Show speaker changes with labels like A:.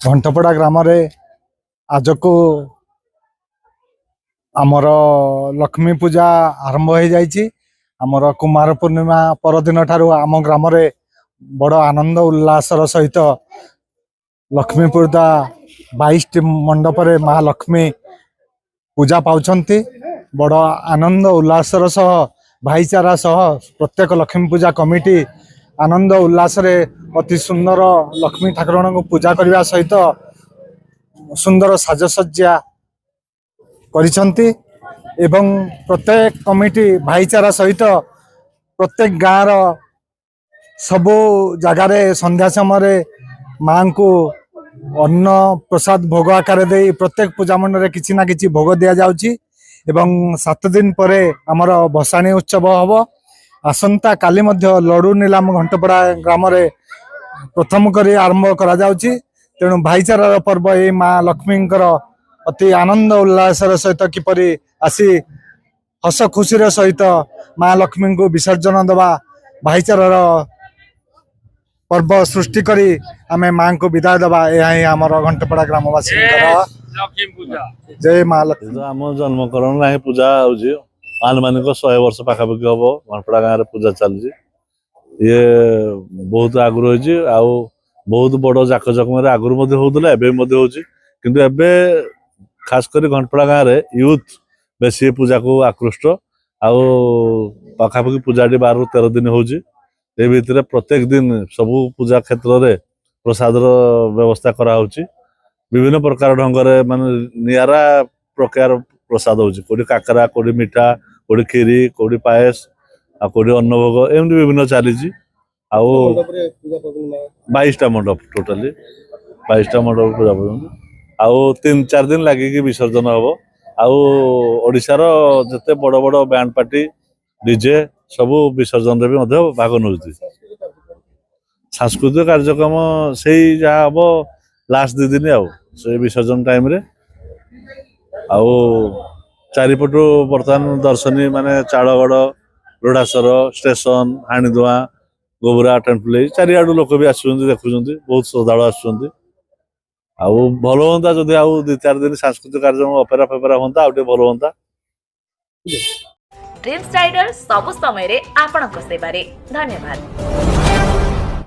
A: घंटपड़ा ग्राम आज को आमर लक्ष्मी पूजा आरंभ हो जाइए। आमर कुमार पूर्णिमा परदिन ठारू आम ग्राम बड़ आनंद उल्लासर सहित लक्ष्मी पूजा 22 मंडप रे माँ लक्ष्मी पूजा पाउछंती। बड़ आनंद उल्लासर सह भाईचारा सह प्रत्येक लक्ष्मी पूजा कमिटी आनंद उल्लास रे अति सुंदर लक्ष्मी ठाकुराणी को पूजा करने सहित सुंदर साजसज्जा करिसंती एवं प्रत्येक कमिटी भाईचारा सहित प्रत्येक गाँव सबु जगार संध्या समय माँ को अन्न प्रसाद भोग आकार दे प्रत्येक पूजा मंडल किसी ना किसी भोग दि जाउची एवं 7 दिन पर आमर भसाणी उत्सव हम। आसंता काली मध्य लडू नीलाम घंटपड़ा ग्राम रे प्रथम करी आरंभ करा जाउची। तेणु भाईचारार पर्व ये माँ लक्ष्मी अति आनंद उल्लासर सहित किपरि आसी हस खुशी सहित माँ लक्ष्मी को विसर्जन दबा भाईचारार पर्व सृष्टि करी आमे माँ को विदाय दबा यही आमर घंटपड़ा ग्रामवासी जय माँ लक्ष्मी।
B: आम जन्मकरण ना पूजा आनुमानिक 100 वर्ष पाखापाखि हम घंटपड़ा गाँव पूजा चलती। ये बहुत आगुरी होती बहुत बड़ जाक जकम आगुरी होता किंतु एबे खास कर घंटपड़ा गाँव में यूथ बेसी पूजा को आकृष्ट आउ पाखापाखि पूजा 12 ରୁ 13 दिन होची। ए भितर प्रत्येक दिन सबू पूजा क्षेत्र में प्रसाद व्यवस्था करा होची। विभिन्न प्रकार ढंग से माने नियारा प्रकार प्रसाद होची। कोडी काकरा कोडी मिठा कोडी खीरी कोडी पायस आ कोडी अन्नभोग एमती विभिन्न चली। आउ 22टा मंडप टोटाली 22टा मंडप पूजा आउ 3-4 दिन लगिकी विसर्जन हम। आशार जिते बड़ बड़ बैंड पार्टी डीजे सबू विसर्जन रे भी भाग नौती। सांस्कृतिक कार्यक्रम से जहाँ हम लास्ट 2 दिन से विसर्जन टाइम रे आउ चारिपटू बर्तमान दर्शनी माने चाड़गड़ रोडासर स्टेशन हाणीदुआ गोबरा टेम्पल चारिआडू लोक भी आसुचंती देखुचंती बहुत श्रद्धालु आसुचंती। आउ भल हाँ जदि आउ 2-4 दिन सांस्कृतिक कार्यक्रम अपेरा फेपेरा हाँ आउ भल हाँ।
C: ड्रीम्स राइडर सब समय रे आपणक सेवारे धन्यवाद।